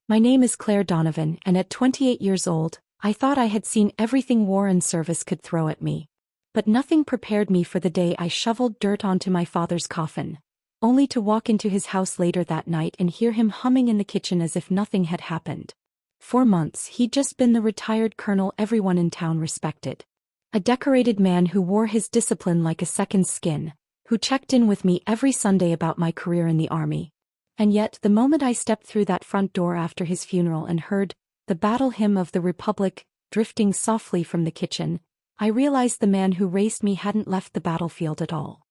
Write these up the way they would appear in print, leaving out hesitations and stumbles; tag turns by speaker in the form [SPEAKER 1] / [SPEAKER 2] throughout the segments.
[SPEAKER 1] My name is Claire Donovan, and at 28 years old, I thought I had seen everything war and service could throw at me. But nothing prepared me for the day I shoveled dirt onto my father's coffin, only to walk into his house later that night and hear him humming in the kitchen as if nothing had happened. For months he'd just been the retired colonel everyone in town respected. A decorated man who wore his discipline like a second skin, who checked in with me every Sunday about my career in the army. And yet, the moment I stepped through that front door after his funeral and heard the battle hymn of the Republic drifting softly from the kitchen, I realized the man who raised me hadn't left the battlefield at all.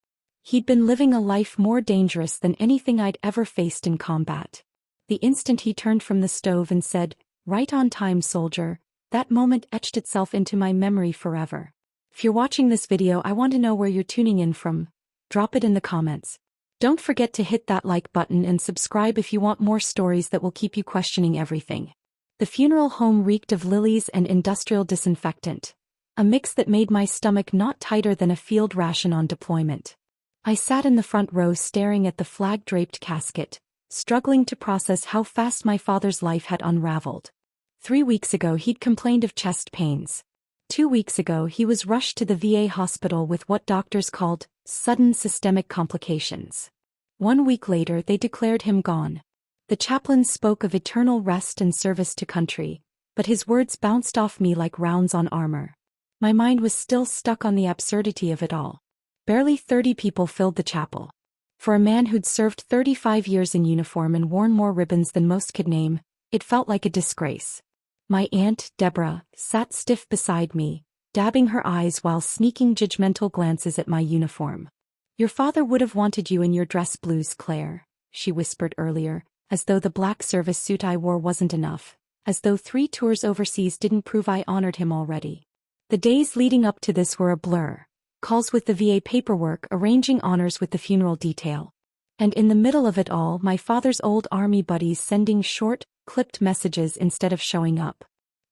[SPEAKER 1] He'd been living a life more dangerous than anything I'd ever faced in combat. The instant he turned from the stove and said, "Right on time, soldier," that moment etched itself into my memory forever. If you're watching this video, I want to know where you're tuning in from. Drop it in the comments. Don't forget to hit that like button and subscribe if you want more stories that will keep you questioning everything. The funeral home reeked of lilies and industrial disinfectant, a mix that made my stomach knot tighter than a field ration on deployment. I sat in the front row staring at the flag-draped casket, struggling to process how fast my father's life had unraveled. 3 weeks ago he'd complained of chest pains. 2 weeks ago he was rushed to the VA hospital with what doctors called sudden systemic complications. 1 week later they declared him gone. The chaplain spoke of eternal rest and service to country, but his words bounced off me like rounds on armor. My mind was still stuck on the absurdity of it all. Barely 30 people filled the chapel. For a man who'd served 35 years in uniform and worn more ribbons than most could name, it felt like a disgrace. My aunt, Deborah, sat stiff beside me, dabbing her eyes while sneaking judgmental glances at my uniform. "Your father would have wanted you in your dress blues, Claire," she whispered earlier, as though the black service suit I wore wasn't enough, as though 3 tours overseas didn't prove I honored him already. The days leading up to this were a blur. Calls with the VA paperwork, arranging honors with the funeral detail. And in the middle of it all, my father's old army buddies sending short, clipped messages instead of showing up.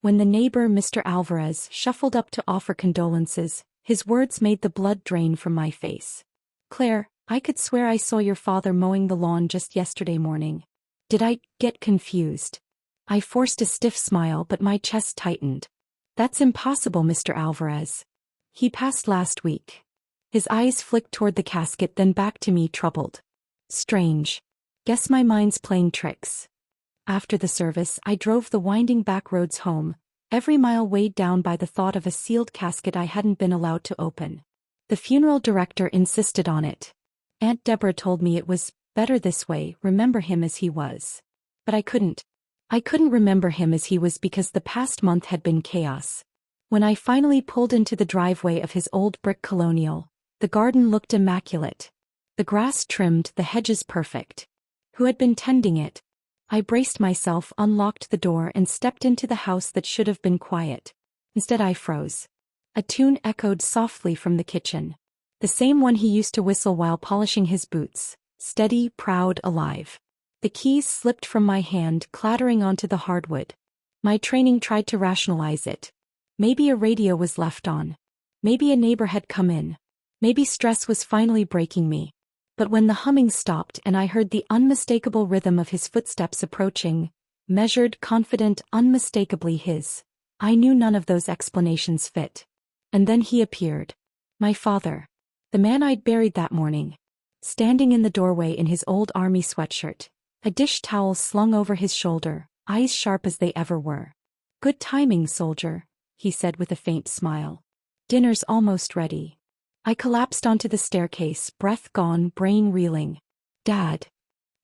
[SPEAKER 1] When the neighbor, Mr. Alvarez, shuffled up to offer condolences, his words made the blood drain from my face. "Claire, I could swear I saw your father mowing the lawn just yesterday morning. Did I get confused?" I forced a stiff smile, but my chest tightened. "That's impossible, Mr. Alvarez. He passed last week." His eyes flicked toward the casket, then back to me, troubled. "Strange. Guess my mind's playing tricks." After the service, I drove the winding back roads home, every mile weighed down by the thought of a sealed casket I hadn't been allowed to open. The funeral director insisted on it. Aunt Deborah told me it was better this way, remember him as he was. But I couldn't. I couldn't remember him as he was because the past month had been chaos. When I finally pulled into the driveway of his old brick colonial, the garden looked immaculate. The grass trimmed, the hedges perfect. Who had been tending it? I braced myself, unlocked the door, and stepped into the house that should have been quiet. Instead I froze. A tune echoed softly from the kitchen. The same one he used to whistle while polishing his boots, steady, proud, alive. The keys slipped from my hand, clattering onto the hardwood. My training tried to rationalize it. Maybe a radio was left on. Maybe a neighbor had come in. Maybe stress was finally breaking me. But when the humming stopped and I heard the unmistakable rhythm of his footsteps approaching, measured, confident, unmistakably his, I knew none of those explanations fit. And then he appeared. My father. The man I'd buried that morning. Standing in the doorway in his old army sweatshirt, a dish towel slung over his shoulder, eyes sharp as they ever were. "Good timing, soldier," he said with a faint smile. "Dinner's almost ready." I collapsed onto the staircase, breath gone, brain reeling. "Dad."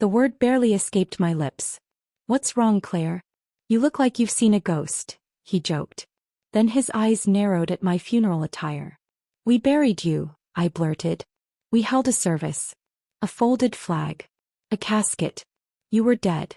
[SPEAKER 1] The word barely escaped my lips. "What's wrong, Claire? You look like you've seen a ghost," he joked. Then his eyes narrowed at my funeral attire. "We buried you," I blurted. "We held a service. A folded flag. A casket. You were dead."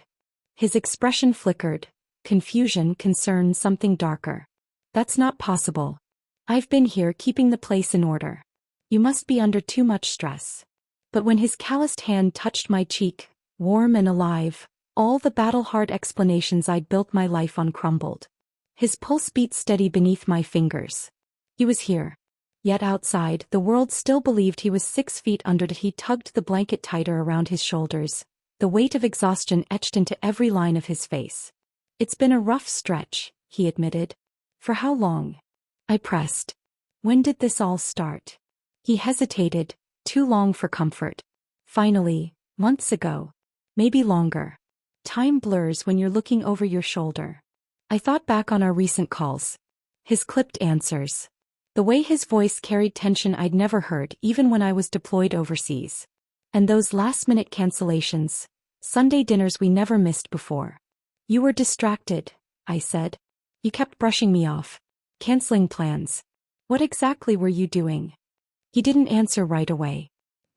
[SPEAKER 1] His expression flickered. Confusion, concern, something darker. "That's not possible. I've been here keeping the place in order. You must be under too much stress." But when his calloused hand touched my cheek, warm and alive, all the battle-hard explanations I'd built my life on crumbled. His pulse beat steady beneath my fingers. He was here. Yet outside, the world still believed he was 6 feet under. He tugged the blanket tighter around his shoulders, the weight of exhaustion etched into every line of his face. "It's been a rough stretch," he admitted. "For how long?" I pressed. "When did this all start?" He hesitated, too long for comfort. "Finally, months ago. Maybe longer. Time blurs when you're looking over your shoulder." I thought back on our recent calls. His clipped answers. The way his voice carried tension I'd never heard even when I was deployed overseas. And those last-minute cancellations. Sunday dinners we never missed before. "You were distracted," I said. "You kept brushing me off. Canceling plans. What exactly were you doing?" He didn't answer right away.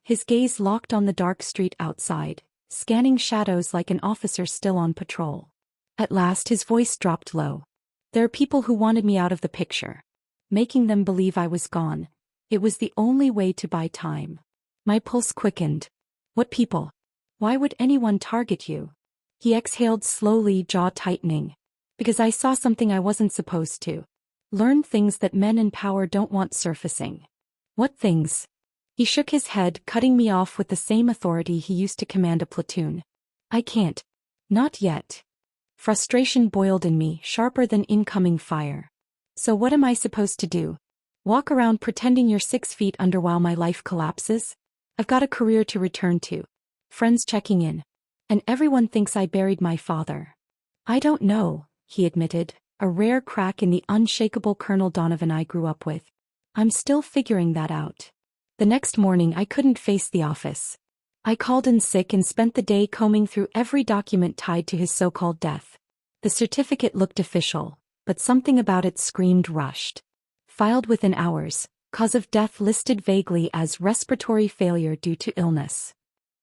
[SPEAKER 1] His gaze locked on the dark street outside, scanning shadows like an officer still on patrol. At last his voice dropped low. "There are people who wanted me out of the picture. Making them believe I was gone. It was the only way to buy time." My pulse quickened. "What people? Why would anyone target you?" He exhaled slowly, jaw tightening. "Because I saw something I wasn't supposed to. Learn things that men in power don't want surfacing." "What things?" He shook his head, cutting me off with the same authority he used to command a platoon. "I can't. Not yet." Frustration boiled in me, sharper than incoming fire. "So what am I supposed to do? Walk around pretending you're 6 feet under while my life collapses? I've got a career to return to. Friends checking in. And everyone thinks I buried my father." "I don't know," he admitted, a rare crack in the unshakable Colonel Donovan I grew up with. "I'm still figuring that out." The next morning I couldn't face the office. I called in sick and spent the day combing through every document tied to his so-called death. The certificate looked official, but something about it screamed rushed. Filed within hours, cause of death listed vaguely as respiratory failure due to illness.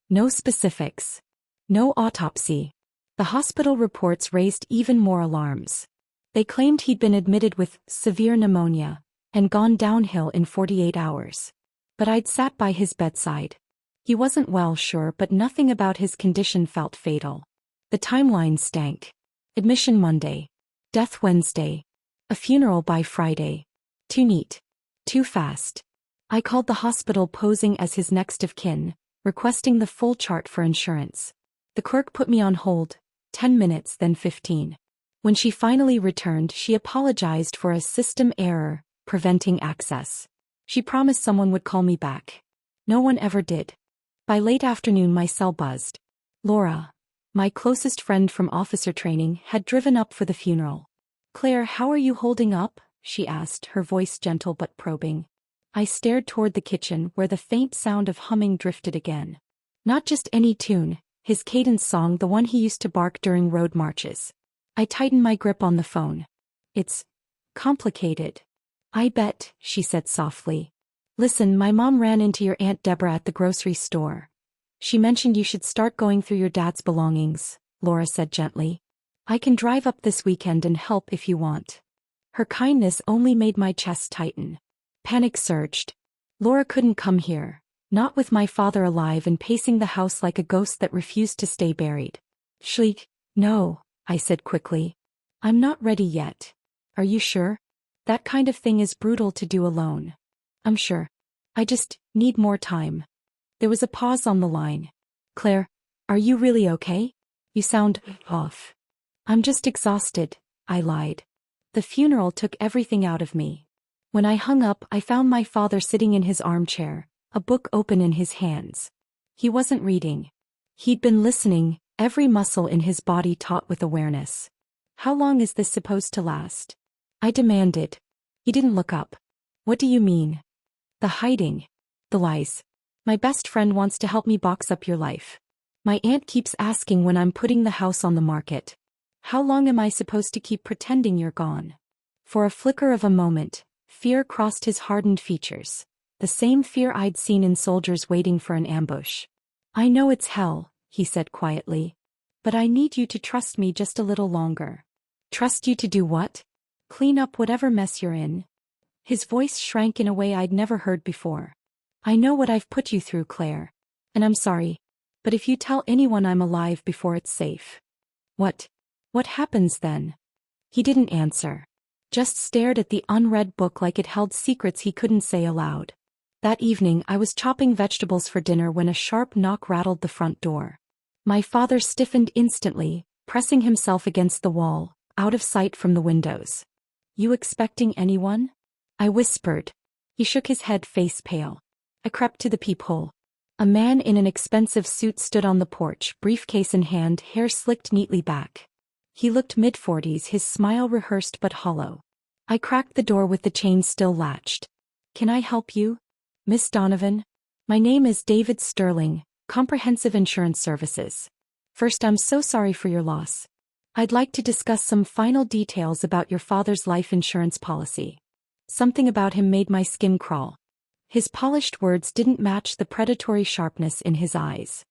[SPEAKER 1] No specifics. No autopsy. The hospital reports raised even more alarms. They claimed he'd been admitted with severe pneumonia and gone downhill in 48 hours. But I'd sat by his bedside. He wasn't well, sure, but nothing about his condition felt fatal. The timeline stank. Admission Monday. Death Wednesday. A funeral by Friday. Too neat. Too fast. I called the hospital posing as his next of kin, requesting the full chart for insurance. The clerk put me on hold, 10 minutes, then 15. When she finally returned, she apologized for a system error, preventing access. She promised someone would call me back. No one ever did. By late afternoon my cell buzzed. Laura, my closest friend from officer training, had driven up for the funeral. "Claire, how are you holding up?" she asked, her voice gentle but probing. I stared toward the kitchen where the faint sound of humming drifted again. Not just any tune, his cadence song, the one he used to bark during road marches. I tightened my grip on the phone. "It's complicated." "I bet," she said softly. "Listen, my mom ran into your Aunt Deborah at the grocery store. She mentioned you should start going through your dad's belongings," Laura said gently. "I can drive up this weekend and help if you want." Her kindness only made my chest tighten. Panic surged. Laura couldn't come here. Not with my father alive and pacing the house like a ghost that refused to stay buried. "Shleek, no," I said quickly. "I'm not ready yet." "Are you sure? That kind of thing is brutal to do alone." "I'm sure. I just need more time." There was a pause on the line. "Claire, are you really okay? You sound off." "I'm just exhausted," I lied. The funeral took everything out of me. When I hung up, I found my father sitting in his armchair, a book open in his hands. He wasn't reading. He'd been listening, every muscle in his body taut with awareness. "How long is this supposed to last?" I demanded. He didn't look up. "What do you mean?" "The hiding. The lies. My best friend wants to help me box up your life. My aunt keeps asking when I'm putting the house on the market. How long am I supposed to keep pretending you're gone?" For a flicker of a moment, fear crossed his hardened features. The same fear I'd seen in soldiers waiting for an ambush. "I know it's hell," he said quietly. "But I need you to trust me just a little longer." "Trust you to do what?" "Clean up whatever mess you're in." His voice shrank in a way I'd never heard before. "I know what I've put you through, Claire. And I'm sorry. But if you tell anyone I'm alive before it's safe." What happens then?" He didn't answer. Just stared at the unread book like it held secrets he couldn't say aloud. That evening I was chopping vegetables for dinner when a sharp knock rattled the front door. My father stiffened instantly, pressing himself against the wall, out of sight from the windows. You expecting anyone? I whispered. He shook his head, face pale. I crept to the peephole. A man in an expensive suit stood on the porch, briefcase in hand, hair slicked neatly back. He looked mid-40s, his smile rehearsed but hollow. I cracked the door with the chain still latched. Can I help you? Miss Donovan? My name is David Sterling, Comprehensive Insurance Services. First, I'm so sorry for your loss. I'd like to discuss some final details about your father's life insurance policy. Something about him made my skin crawl. His polished words didn't match the predatory sharpness in his eyes.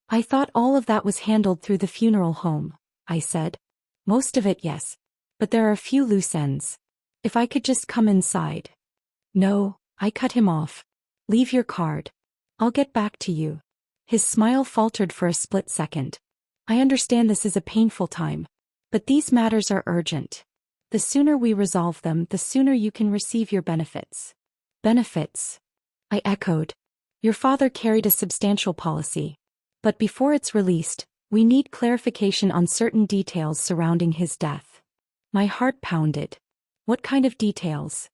[SPEAKER 1] I thought all of that was handled through the funeral home, I said. Most of it, yes. But there are a few loose ends. If I could just come inside. No, I cut him off. Leave your card. I'll get back to you. His smile faltered for a split second. I understand this is a painful time. But these matters are urgent. The sooner we resolve them, the sooner you can receive your benefits. Benefits? I echoed. Your father carried a substantial policy. But before it's released, we need clarification on certain details surrounding his death. My heart pounded. What kind of details?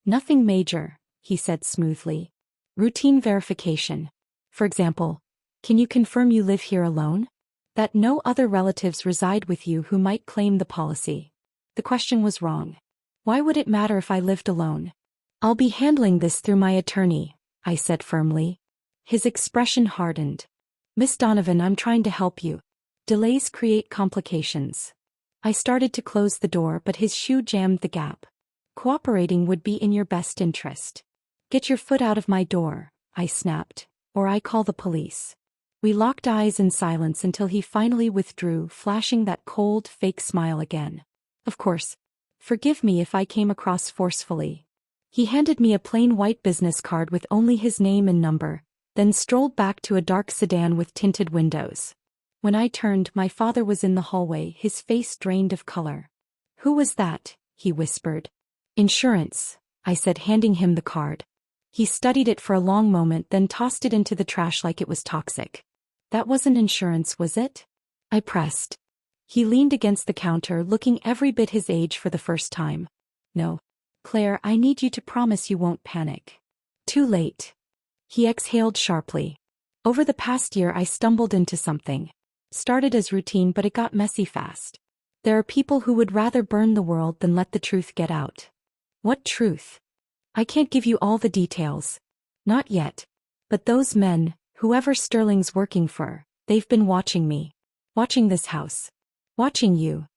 [SPEAKER 1] Nothing major, he said smoothly. Routine verification. For example, can you confirm you live here alone? That no other relatives reside with you who might claim the policy. The question was wrong. Why would it matter if I lived alone? I'll be handling this through my attorney, I said firmly. His expression hardened. Miss Donovan, I'm trying to help you. Delays create complications. I started to close the door, but his shoe jammed the gap. Cooperating would be in your best interest. Get your foot out of my door, I snapped, or I call the police. We locked eyes in silence until he finally withdrew, flashing that cold, fake smile again. Of course. Forgive me if I came across forcefully. He handed me a plain white business card with only his name and number, then strolled back to a dark sedan with tinted windows. When I turned, my father was in the hallway, his face drained of color. Who was that? He whispered. Insurance, I said, handing him the card. He studied it for a long moment, then tossed it into the trash like it was toxic. That wasn't insurance, was it? I pressed. He leaned against the counter, looking every bit his age for the first time. No. Claire, I need you to promise you won't panic. Too late. He exhaled sharply. Over the past year I stumbled into something. Started as routine, but it got messy fast. There are people who would rather burn the world than let the truth get out. What truth? I can't give you all the details. Not yet. But those men, whoever Sterling's working for, they've been watching me. Watching this house. Watching you.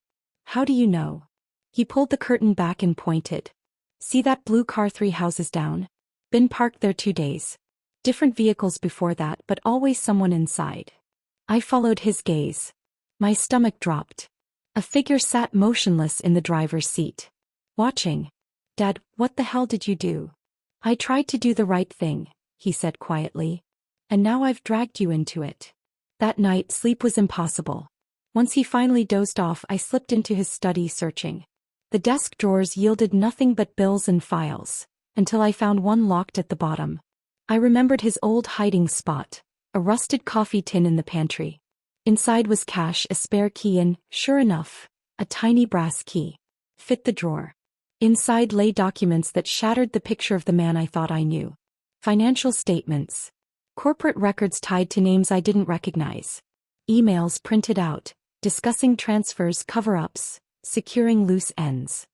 [SPEAKER 1] How do you know? He pulled the curtain back and pointed. See that blue car 3 houses down? Been parked there 2 days. Different vehicles before that, but always someone inside. I followed his gaze. My stomach dropped. A figure sat motionless in the driver's seat. Watching. Dad, what the hell did you do? I tried to do the right thing, he said quietly. And now I've dragged you into it. That night, sleep was impossible. Once he finally dozed off, I slipped into his study searching. The desk drawers yielded nothing but bills and files, until I found one locked at the bottom. I remembered his old hiding spot, a rusted coffee tin in the pantry. Inside was cash, a spare key and, sure enough, a tiny brass key. Fit the drawer. Inside lay documents that shattered the picture of the man I thought I knew. Financial statements. Corporate records tied to names I didn't recognize. Emails printed out, discussing transfers, cover-ups, securing loose ends.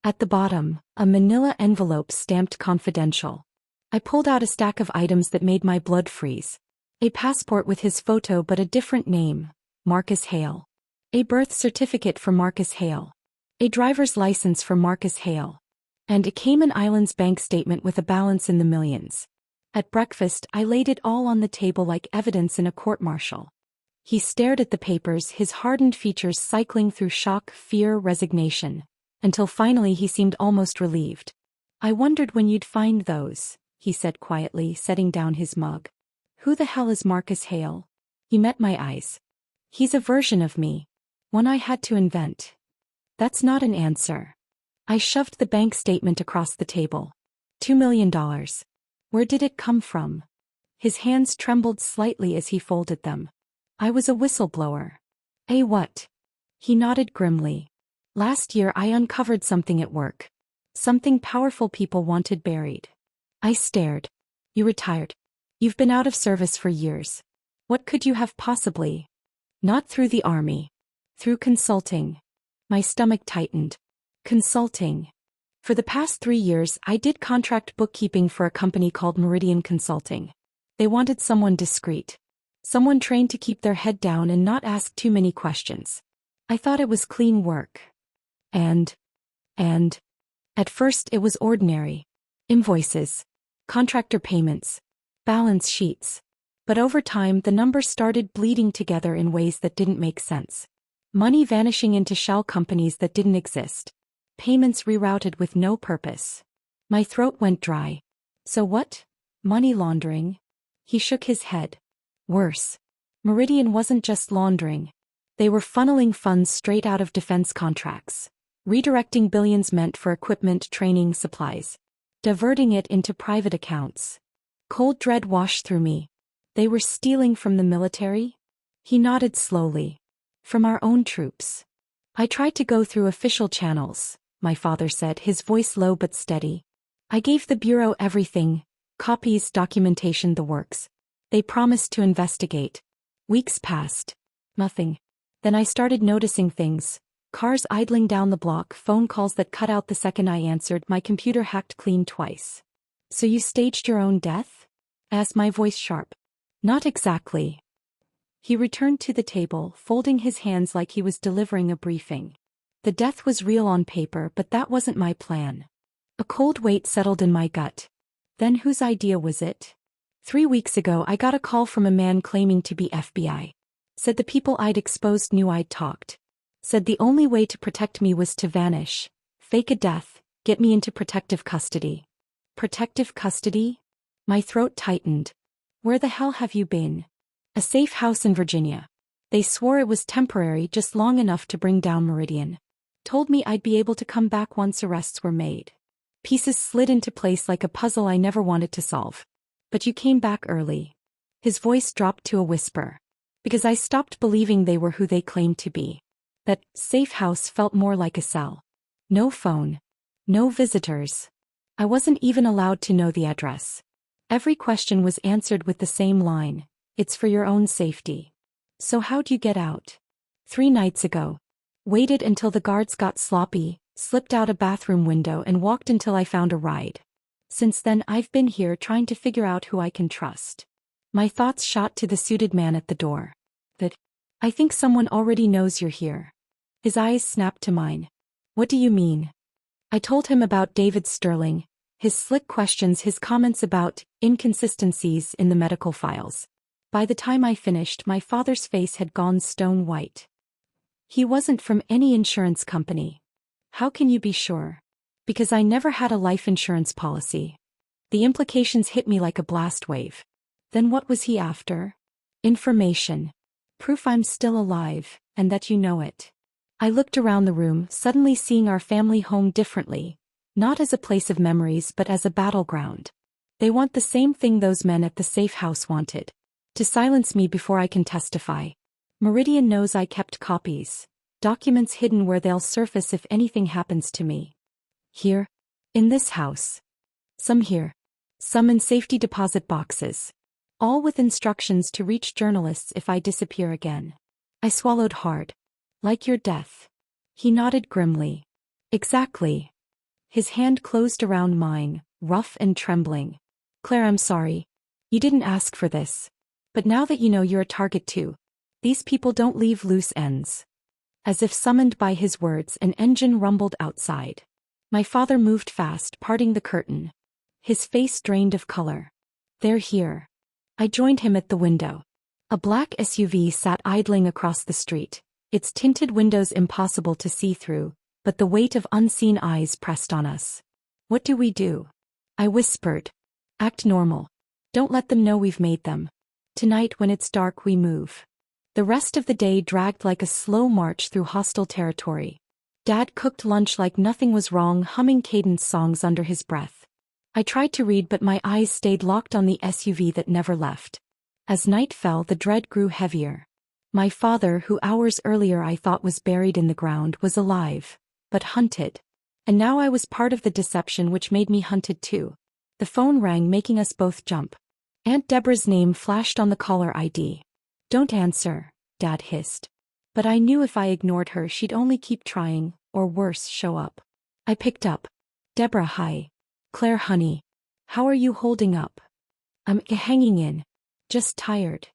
[SPEAKER 1] At the bottom, a manila envelope stamped confidential. I pulled out a stack of items that made my blood freeze. A passport with his photo but a different name, Marcus Hale. A birth certificate for Marcus Hale. A driver's license for Marcus Hale. And a Cayman Islands bank statement with a balance in the millions. At breakfast, I laid it all on the table like evidence in a court-martial. He stared at the papers, his hardened features cycling through shock, fear, resignation, until finally he seemed almost relieved. I wondered when you'd find those, he said quietly, setting down his mug. Who the hell is Marcus Hale? He met my eyes. He's a version of me. One I had to invent. That's not an answer. I shoved the bank statement across the table. $2 million. Where did it come from? His hands trembled slightly as he folded them. I was a whistleblower. A what? He nodded grimly. Last year I uncovered something at work. Something powerful people wanted buried. I stared. You retired. You've been out of service for years. What could you have possibly? Not through the army. Through consulting. My stomach tightened. Consulting. For the past 3 years I did contract bookkeeping for a company called Meridian Consulting. They wanted someone discreet. Someone trained to keep their head down and not ask too many questions. I thought it was clean work. And at first it was ordinary. Invoices. Contractor payments. Balance sheets. But over time the numbers started bleeding together in ways that didn't make sense. Money vanishing into shell companies that didn't exist. Payments rerouted with no purpose. My throat went dry. So what? Money laundering? He shook his head. Worse. Meridian wasn't just laundering. They were funneling funds straight out of defense contracts. Redirecting billions meant for equipment, training, supplies. Diverting it into private accounts. Cold dread washed through me. They were stealing from the military? He nodded slowly. From our own troops. I tried to go through official channels, my father said, his voice low but steady. I gave the Bureau everything, copies, documentation, the works. They promised to investigate. Weeks passed. Nothing. Then I started noticing things. Cars idling down the block, phone calls that cut out the second I answered, my computer hacked clean twice. So you staged your own death? Asked, my voice sharp. Not exactly. He returned to the table, folding his hands like he was delivering a briefing. The death was real on paper, but that wasn't my plan. A cold weight settled in my gut. Then whose idea was it? 3 weeks ago I got a call from a man claiming to be FBI. Said the people I'd exposed knew I'd talked. Said the only way to protect me was to vanish, fake a death, get me into protective custody. Protective custody? My throat tightened. Where the hell have you been? A safe house in Virginia. They swore it was temporary, just long enough to bring down Meridian. Told me I'd be able to come back once arrests were made. Pieces slid into place like a puzzle I never wanted to solve. But you came back early. His voice dropped to a whisper. Because I stopped believing they were who they claimed to be. That safe house felt more like a cell. No phone. No visitors. I wasn't even allowed to know the address. Every question was answered with the same line. It's for your own safety. So how'd you get out? 3 nights ago. Waited until the guards got sloppy, slipped out a bathroom window and walked until I found a ride. Since then I've been here trying to figure out who I can trust. My thoughts shot to the suited man at the door. That, I think someone already knows you're here. His eyes snapped to mine. What do you mean? I told him about David Sterling, his slick questions, his comments about inconsistencies in the medical files. By the time I finished, my father's face had gone stone white. He wasn't from any insurance company. How can you be sure? Because I never had a life insurance policy. The implications hit me like a blast wave. Then what was he after? Information. Proof I'm still alive, and that you know it. I looked around the room, suddenly seeing our family home differently, not as a place of memories but as a battleground. They want the same thing those men at the safe house wanted. To silence me before I can testify. Meridian knows I kept copies. Documents hidden where they'll surface if anything happens to me. Here. In this house. Some here. Some in safety deposit boxes. All with instructions to reach journalists if I disappear again. I swallowed hard. Like your death. He nodded grimly. Exactly. His hand closed around mine, rough and trembling. Claire, I'm sorry. You didn't ask for this. But now that you know you're a target too. These people don't leave loose ends. As if summoned by his words, an engine rumbled outside. My father moved fast, parting the curtain. His face drained of color. They're here. I joined him at the window. A black SUV sat idling across the street, its tinted windows impossible to see through, but the weight of unseen eyes pressed on us. What do we do? I whispered. Act normal. Don't let them know we've made them. Tonight when it's dark we move. The rest of the day dragged like a slow march through hostile territory. Dad cooked lunch like nothing was wrong, humming cadence songs under his breath. I tried to read but my eyes stayed locked on the SUV that never left. As night fell the dread grew heavier. My father, who hours earlier I thought was buried in the ground, was alive, but hunted. And now I was part of the deception which made me hunted too. The phone rang, making us both jump. Aunt Deborah's name flashed on the caller ID. "Don't answer," Dad hissed. But I knew if I ignored her she'd only keep trying, or worse, show up. I picked up. "Deborah, hi. Claire, honey. How are you holding up?" "I'm hanging in. Just tired."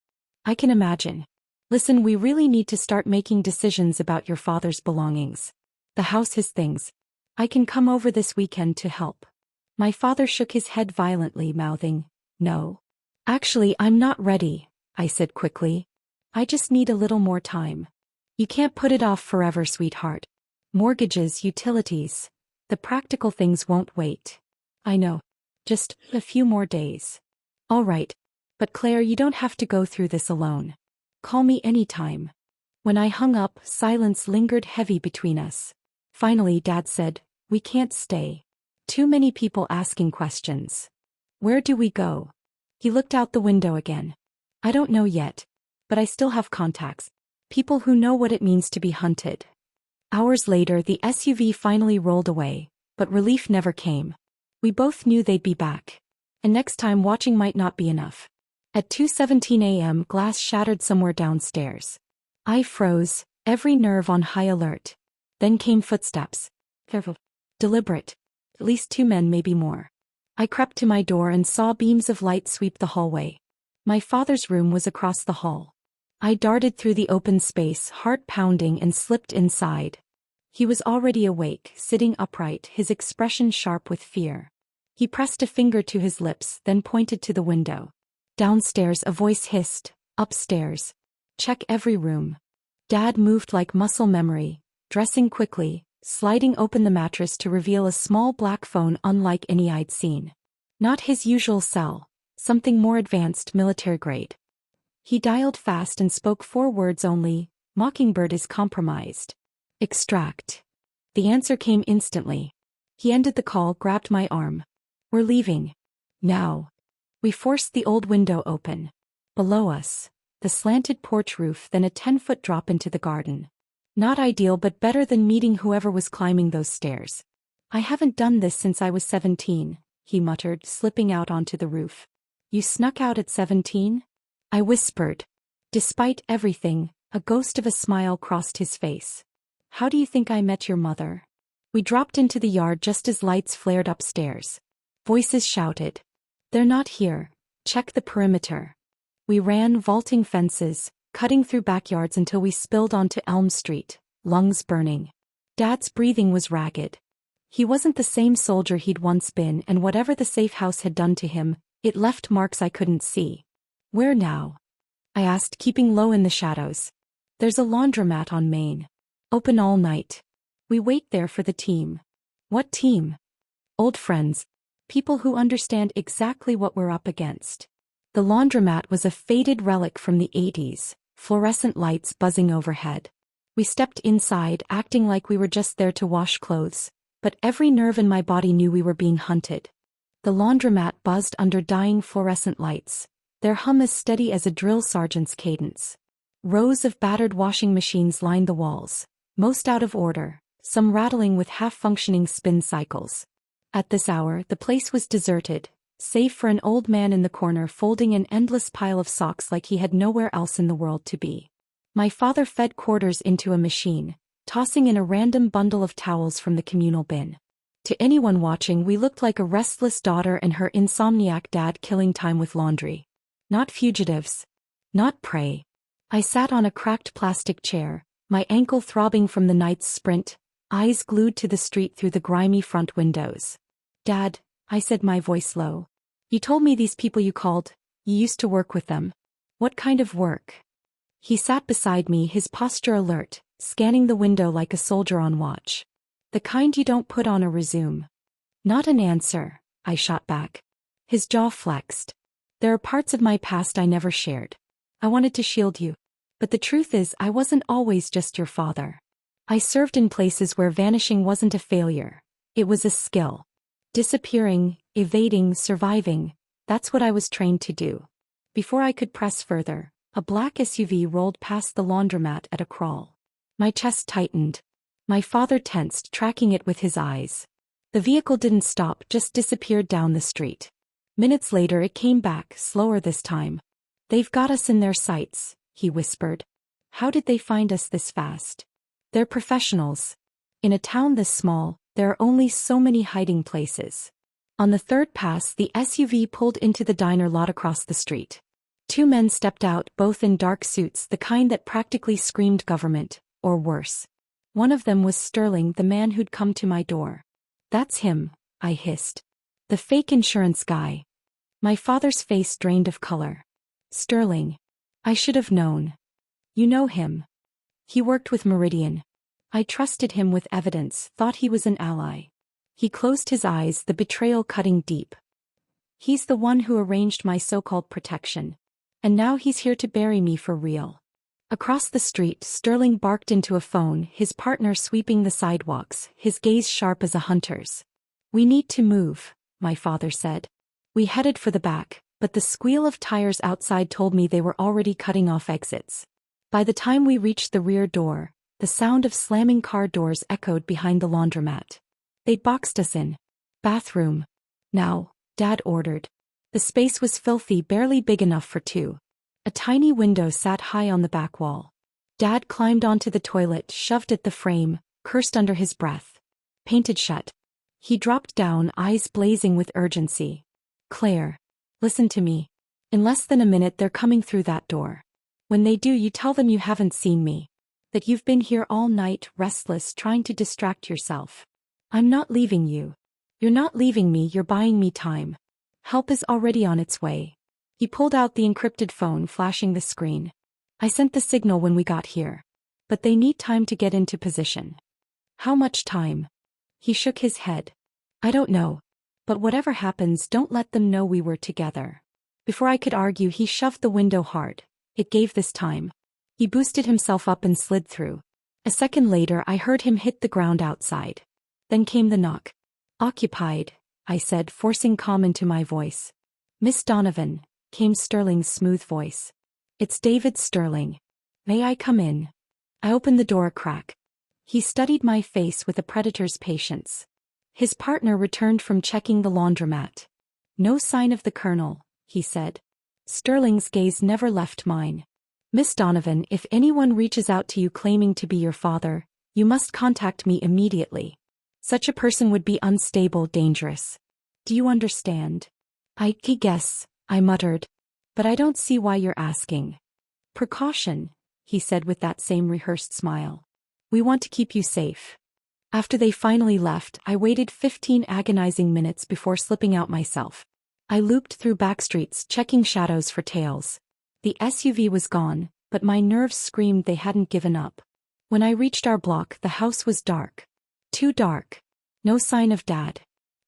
[SPEAKER 1] "I can imagine. Listen, we really need to start making decisions about your father's belongings. The house, his things. I can come over this weekend to help." My father shook his head violently, mouthing, "No. Actually, I'm not ready," I said quickly. "I just need a little more time." "You can't put it off forever, sweetheart. Mortgages, utilities. The practical things won't wait." "I know. Just a few more days." "All right. But Claire, you don't have to go through this alone. Call me anytime." When I hung up, silence lingered heavy between us. Finally, Dad said, "We can't stay. Too many people asking questions." "Where do we go?" He looked out the window again. "I don't know yet. But I still have contacts. People who know what it means to be hunted." Hours later, the SUV finally rolled away, but relief never came. We both knew they'd be back. And next time watching might not be enough. At 2:17 a.m., glass shattered somewhere downstairs. I froze, every nerve on high alert. Then came footsteps. Careful. Deliberate. At least 2 men, maybe more. I crept to my door and saw beams of light sweep the hallway. My father's room was across the hall. I darted through the open space, heart pounding, and slipped inside. He was already awake, sitting upright, his expression sharp with fear. He pressed a finger to his lips, then pointed to the window. Downstairs, a voice hissed, "Upstairs. Check every room." Dad moved like muscle memory, dressing quickly, sliding open the mattress to reveal a small black phone unlike any I'd seen. Not his usual cell, something more advanced, military grade. He dialed fast and spoke 4 words only, "Mockingbird is compromised. Extract." The answer came instantly. He ended the call, grabbed my arm. "We're leaving. Now." We forced the old window open. Below us, the slanted porch roof, then a 10-foot drop into the garden. Not ideal, but better than meeting whoever was climbing those stairs. "I haven't done this since I was 17, he muttered, slipping out onto the roof. "You snuck out at 17? I whispered. Despite everything, a ghost of a smile crossed his face. "How do you think I met your mother?" We dropped into the yard just as lights flared upstairs. Voices shouted, "They're not here. Check the perimeter." We ran, vaulting fences, cutting through backyards until we spilled onto Elm Street, lungs burning. Dad's breathing was ragged. He wasn't the same soldier he'd once been, and whatever the safe house had done to him, it left marks I couldn't see. "Where now?" I asked, keeping low in the shadows. "There's a laundromat on Main. Open all night. We wait there for the team." "What team?" "Old friends. People who understand exactly what we're up against." The laundromat was a faded relic from the 80s, fluorescent lights buzzing overhead. We stepped inside, acting like we were just there to wash clothes, but every nerve in my body knew we were being hunted. The laundromat buzzed under dying fluorescent lights, their hum as steady as a drill sergeant's cadence. Rows of battered washing machines lined the walls, most out of order, some rattling with half-functioning spin cycles. At this hour, the place was deserted, save for an old man in the corner folding an endless pile of socks like he had nowhere else in the world to be. My father fed quarters into a machine, tossing in a random bundle of towels from the communal bin. To anyone watching, we looked like a restless daughter and her insomniac dad killing time with laundry. Not fugitives. Not prey. I sat on a cracked plastic chair, my ankle throbbing from the night's sprint, eyes glued to the street through the grimy front windows. "Dad," I said, my voice low. "You told me these people you called, you used to work with them. What kind of work?" He sat beside me, his posture alert, scanning the window like a soldier on watch. "The kind you don't put on a resume." "Not an answer," I shot back. His jaw flexed. "There are parts of my past I never shared. I wanted to shield you. But the truth is, I wasn't always just your father. I served in places where vanishing wasn't a failure. It was a skill. Disappearing, evading, surviving, that's what I was trained to do." Before I could press further, A black SUV rolled past the laundromat at a crawl. My chest tightened. My father tensed, tracking it with his eyes. The vehicle didn't stop, just disappeared down the street. Minutes later it came back, slower this time. "They've got us in their sights," he whispered. "How did they find us this fast?" "They're professionals. In a town this small, there are only so many hiding places." On the third pass, the SUV pulled into the diner lot across the street. Two men stepped out, both in dark suits, the kind that practically screamed government, or worse. One of them was Sterling, the man who'd come to my door. "That's him," I hissed. "The fake insurance guy." My father's face drained of color. "Sterling. I should have known. You know him. He worked with Meridian. I trusted him with evidence, thought he was an ally." He closed his eyes, the betrayal cutting deep. "He's the one who arranged my so-called protection. And now he's here to bury me for real." Across the street, Sterling barked into a phone, his partner sweeping the sidewalks, his gaze sharp as a hunter's. "We need to move," my father said. We headed for the back, but the squeal of tires outside told me they were already cutting off exits. By the time we reached the rear door, the sound of slamming car doors echoed behind the laundromat. They'd boxed us in. "Bathroom. Now," Dad ordered. The space was filthy, barely big enough for two. A tiny window sat high on the back wall. Dad climbed onto the toilet, shoved at the frame, cursed under his breath. "Painted shut." He dropped down, eyes blazing with urgency. "Claire, listen to me. In less than a minute they're coming through that door. When they do, you tell them you haven't seen me. That you've been here all night, restless, trying to distract yourself. I'm not leaving you. You're not leaving me, you're buying me time. Help is already on its way." He pulled out the encrypted phone, flashing the screen. "I sent the signal when we got here. But they need time to get into position." "How much time?" He shook his head. "I don't know. But whatever happens, don't let them know we were together." Before I could argue, he shoved the window hard. It gave this time. He boosted himself up and slid through. A second later, I heard him hit the ground outside. Then came the knock. "Occupied," I said, forcing calm into my voice. "Miss Donovan," came Sterling's smooth voice. "It's David Sterling. May I come in?" I opened the door a crack. He studied my face with a predator's patience. His partner returned from checking the laundromat. "No sign of the Colonel," he said. Sterling's gaze never left mine. "Miss Donovan, if anyone reaches out to you claiming to be your father, you must contact me immediately. Such a person would be unstable, dangerous. Do you understand?" "I guess," I muttered. "But I don't see why you're asking." "Precaution," he said with that same rehearsed smile. "We want to keep you safe." After they finally left, I waited 15 agonizing minutes before slipping out myself. I looped through backstreets, checking shadows for tails. The SUV was gone, but my nerves screamed they hadn't given up. When I reached our block, the house was dark. Too dark. No sign of Dad.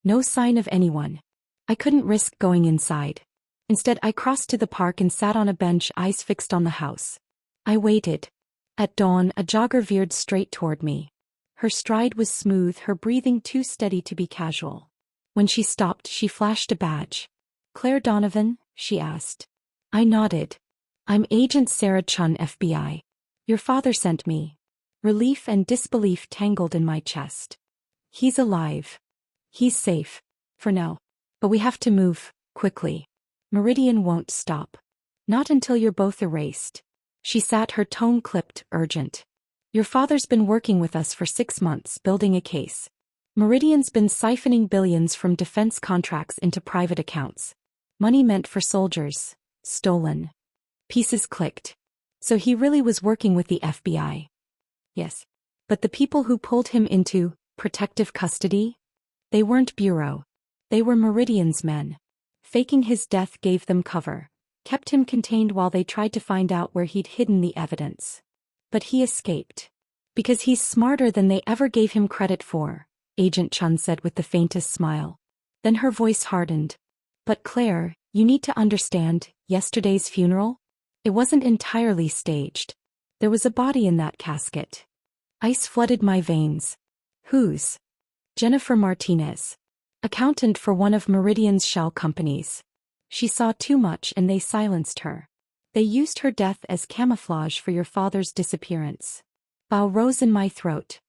[SPEAKER 1] No sign of anyone. I couldn't risk going inside. Instead, I crossed to the park and sat on a bench, eyes fixed on the house. I waited. At dawn, a jogger veered straight toward me. Her stride was smooth, her breathing too steady to be casual. When she stopped, she flashed a badge. "Claire Donovan?" she asked. I nodded. "I'm Agent Sarah Chun, FBI. Your father sent me." Relief and disbelief tangled in my chest. "He's alive. He's safe. For now. But we have to move, quickly. Meridian won't stop. Not until you're both erased." She sat, her tone clipped, urgent. "Your father's been working with us for 6 months, building a case. Meridian's been siphoning billions from defense contracts into private accounts. Money meant for soldiers, stolen." Pieces clicked. So he really was working with the FBI. Yes. But the people who pulled him into protective custody? They weren't Bureau. They were Meridian's men. Faking his death gave them cover, kept him contained while they tried to find out where he'd hidden the evidence. But he escaped. Because he's smarter than they ever gave him credit for, Agent Chun said with the faintest smile. Then her voice hardened. "But Claire, you need to understand, yesterday's funeral? It wasn't entirely staged. There was a body in that casket." Ice flooded my veins. "Whose?" "Jennifer Martinez. Accountant for one of Meridian's shell companies. She saw too much and they silenced her. They used her death as camouflage for your father's disappearance. Bow rose in my throat.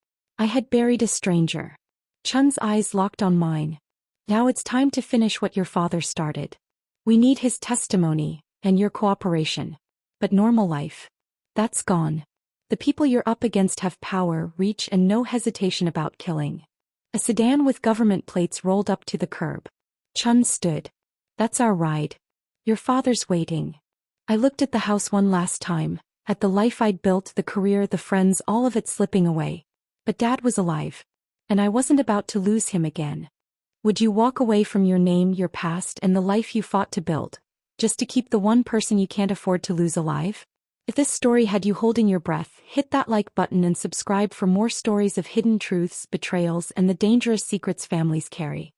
[SPEAKER 1] I had buried a stranger. Chun's eyes locked on mine. Now it's time to finish what your father started. We need his testimony, and your cooperation. But normal life. That's gone. The people you're up against have power, reach, and no hesitation about killing. A sedan with government plates rolled up to the curb. Chun stood. That's our ride. Your father's waiting. I looked at the house one last time, at the life I'd built, the career, the friends, all of it slipping away. But Dad was alive. And I wasn't about to lose him again. Would you walk away from your name, your past, and the life you fought to build, just to keep the one person you can't afford to lose alive? If this story had you holding your breath, hit that like button and subscribe for more stories of hidden truths, betrayals, and the dangerous secrets families carry.